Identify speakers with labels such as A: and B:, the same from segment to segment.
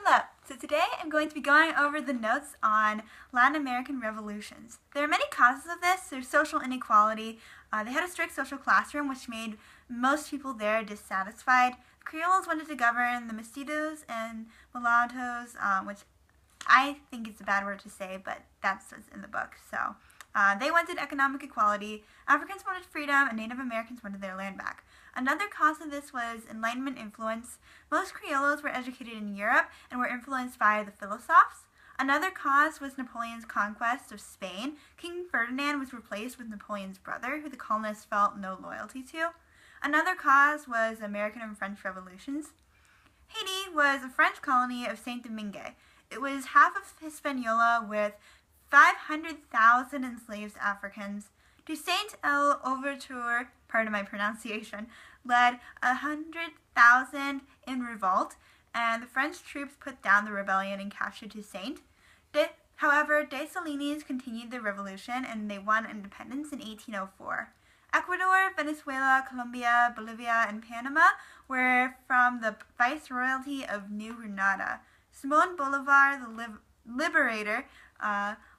A: Hello! So today I'm going to be going over the notes on Latin American revolutions. There are many causes of this. There's social inequality. They had a strict social classroom which made most people there dissatisfied. Criollos wanted to govern the mestizos and mulattoes, which I think it's a bad word to say, but that's what's in the book. So they wanted economic equality. Africans wanted freedom, and Native Americans wanted their land back. Another cause of this was Enlightenment influence. Most Criollos were educated in Europe and were influenced by the philosophes. Another cause was Napoleon's conquest of Spain. King Ferdinand was replaced with Napoleon's brother, who the colonists felt no loyalty to. Another cause was American and French revolutions. Haiti was a French colony of Saint-Domingue. It was half of Hispaniola with 500,000 enslaved Africans. Toussaint Louverture, pardon my pronunciation, led 100,000 in revolt, and the French troops put down the rebellion and captured Toussaint. However, Dessalines continued the revolution, and they won independence in 1804. Ecuador, Venezuela, Colombia, Bolivia, and Panama were from the Viceroyalty of New Granada. Simón Bolívar, the liberator,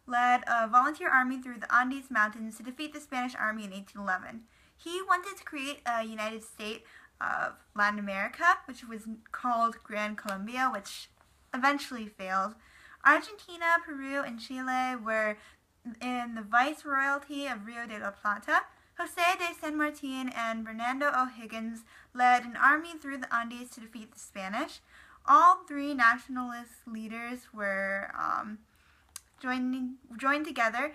A: led a volunteer army through the Andes Mountains to defeat the Spanish army in 1811. He wanted to create a United States of Latin America, which was called Gran Colombia, which eventually failed. Argentina, Peru, and Chile were in the Viceroyalty of Rio de la Plata. José de San Martín and Bernardo O'Higgins led an army through the Andes to defeat the Spanish. All three nationalist leaders were joined together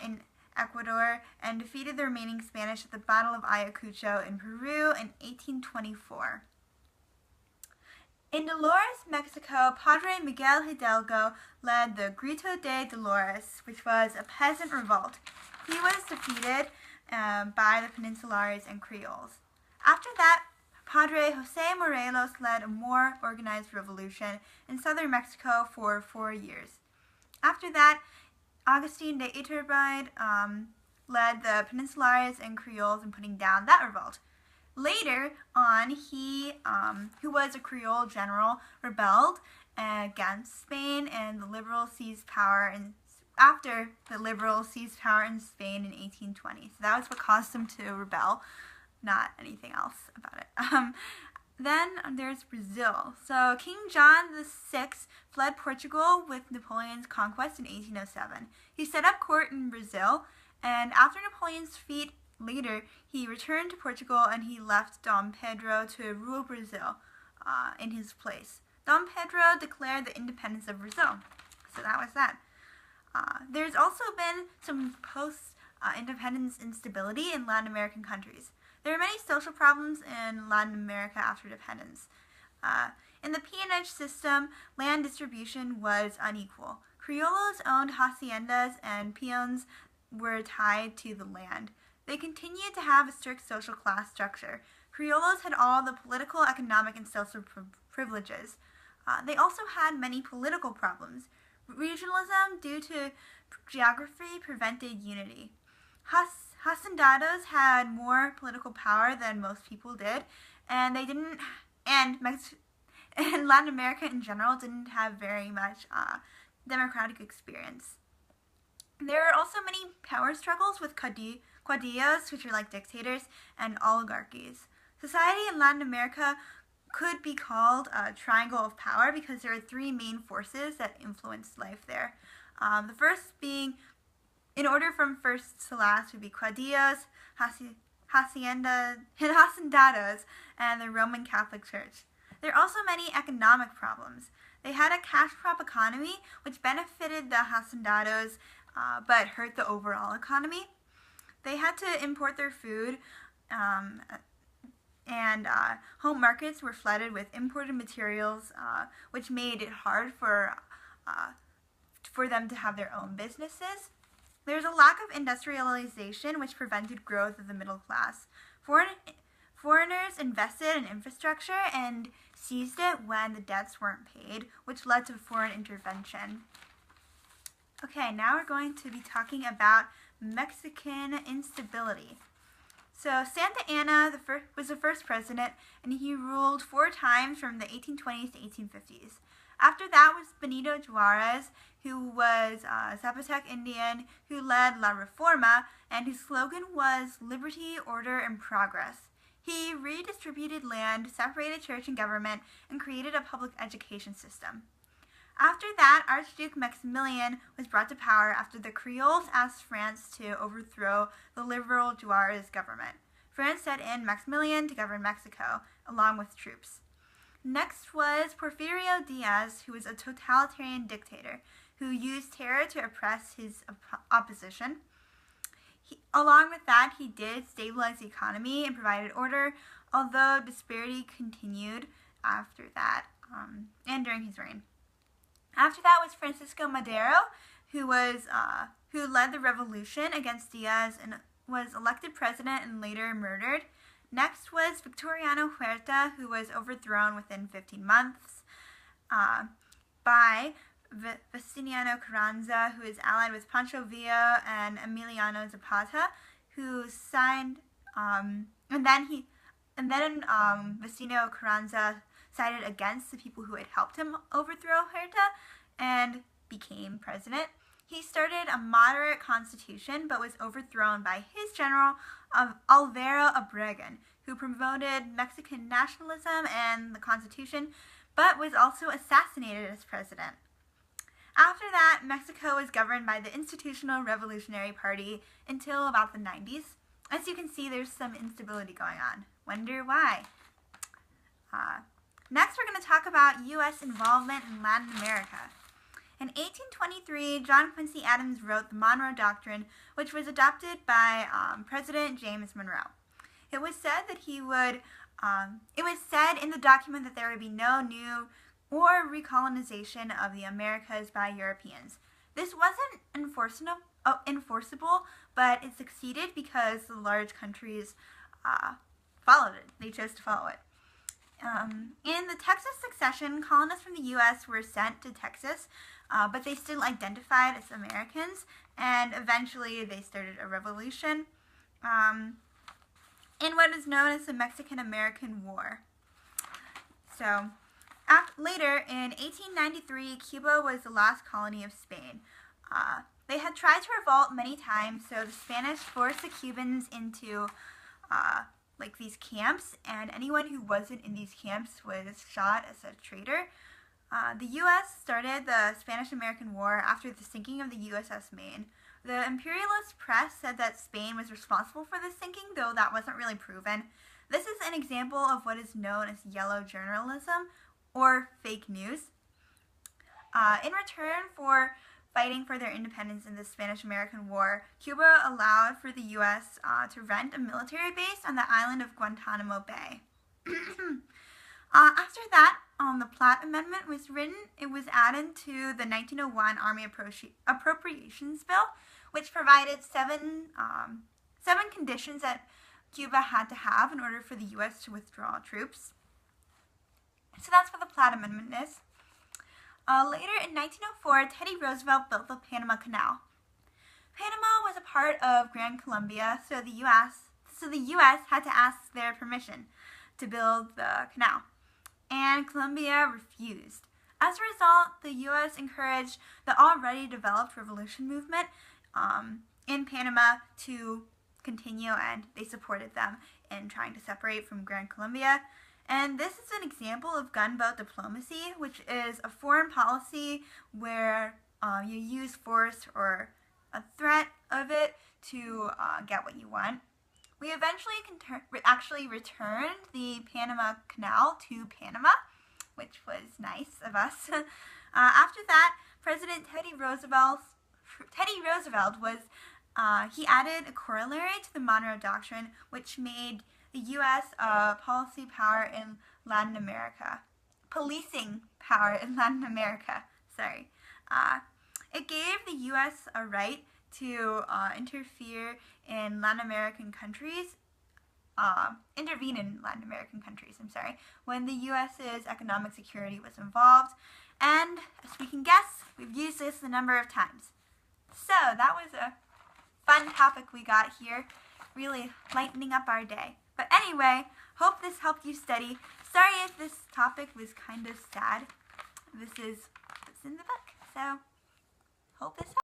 A: in Ecuador and defeated the remaining Spanish at the Battle of Ayacucho in Peru in 1824. In Dolores, Mexico, Padre Miguel Hidalgo led the Grito de Dolores, which was a peasant revolt. He was defeated by the Peninsulares and Creoles. After that, Padre José Morelos led a more organized revolution in southern Mexico for 4 years. After that, Agustin de Iturbide led the Peninsulares and Creoles in putting down that revolt. Later on, he, who was a Creole general, rebelled against Spain, and the liberals seized power after the liberals seized power in Spain in 1820. So that was what caused them to rebel, not anything else about it. Then there's Brazil. So King John VI fled Portugal with Napoleon's conquest in 1807. He set up court in Brazil, and after Napoleon's defeat later, he returned to Portugal and he left Dom Pedro to rule Brazil in his place. Dom Pedro declared the independence of Brazil. So that was that. There's also been some post-independence instability in Latin American countries. There are many social problems in Latin America after independence. In the peonage system, land distribution was unequal. Criollos owned haciendas and peons were tied to the land. They continued to have a strict social class structure. Criollos had all the political, economic, and social privileges. They also had many political problems. Regionalism due to geography prevented unity. Hacendados had more political power than most people did, and and Latin America in general didn't have very much democratic experience. There are also many power struggles with caudillos, which are like dictators, and oligarchies. Society in Latin America could be called a triangle of power because there are three main forces that influence life there. The first being, in order from first to last, would be caudillos, hacendados, and the Roman Catholic Church. There are also many economic problems. They had a cash crop economy, which benefited the hacendados, but hurt the overall economy. They had to import their food, and home markets were flooded with imported materials, which made it hard for them to have their own businesses. There's a lack of industrialization, which prevented growth of the middle class. Foreigners invested in infrastructure and seized it when the debts weren't paid, which led to foreign intervention. Okay, now we're going to be talking about Mexican instability. So Santa Anna was the first president, and he ruled 4 times from the 1820s to 1850s. After that was Benito Juarez, who was a Zapotec Indian who led La Reforma, and his slogan was liberty, order, and progress. He redistributed land, separated church and government, and created a public education system. After that, Archduke Maximilian was brought to power after the Creoles asked France to overthrow the liberal Juarez government. France set in Maximilian to govern Mexico, along with troops. Next was Porfirio Diaz, who was a totalitarian dictator who used terror to oppress his opposition. Along with that, he did stabilize the economy and provided order, although disparity continued after that and during his reign. After that was Francisco Madero, who led the revolution against Diaz and was elected president and later murdered. Next was Victoriano Huerta, who was overthrown within 15 months by Venustiano Carranza, who is allied with Pancho Villa and Emiliano Zapata, who signed, and then Venustiano Carranza sided against the people who had helped him overthrow Huerta and became president. He started a moderate constitution but was overthrown by his general Alvaro Obregón, who promoted Mexican nationalism and the constitution but was also assassinated as president. After that, Mexico was governed by the Institutional Revolutionary Party until about the 90s. As you can see, there's some instability going on. Wonder why? Next, we're going to talk about U.S. involvement in Latin America. In 1823, John Quincy Adams wrote the Monroe Doctrine, which was adopted by President James Monroe. It was said in the document that there would be no new or recolonization of the Americas by Europeans. This wasn't enforceable, but it succeeded because the large countries followed it. They chose to follow it. In the Texas succession, colonists from the U.S. were sent to Texas, but they still identified as Americans, and eventually they started a revolution in what is known as the Mexican-American War. So, later, in 1893, Cuba was the last colony of Spain. They had tried to revolt many times, so the Spanish forced the Cubans into these camps, and anyone who wasn't in these camps was shot as a traitor. The U.S. started the Spanish-American War after the sinking of the USS Maine. The imperialist press said that Spain was responsible for the sinking, though that wasn't really proven. This is an example of what is known as yellow journalism, or fake news. In return for fighting for their independence in the Spanish-American War, Cuba allowed for the U.S. To rent a military base on the island of Guantanamo Bay. After that, the Platt Amendment was written. It was added to the 1901 Army Appropriations Bill, which provided seven conditions that Cuba had to have in order for the U.S. to withdraw troops. So that's what the Platt Amendment is. Later in 1904, Teddy Roosevelt built the Panama Canal. Panama was a part of Grand Colombia, so the U.S. had to ask their permission to build the canal, and Colombia refused. As a result, the U.S. encouraged the already developed revolution movement in Panama to continue, and they supported them in trying to separate from Grand Colombia. And this is an example of gunboat diplomacy, which is a foreign policy where you use force or a threat of it to get what you want. We eventually actually returned the Panama Canal to Panama, which was nice of us. After that, President Teddy Roosevelt was he added a corollary to the Monroe Doctrine, which made the U.S. Policy power in Latin America. Policing power in Latin America, sorry. It gave the U.S. a right to intervene in Latin American countries, when the U.S.'s economic security was involved. And as we can guess, we've used this a number of times. So that was a fun topic we got here. really lightening up our day. But anyway, hope this helped you study. Sorry if this topic was kind of sad. This is what's in the book. So, hope this helps.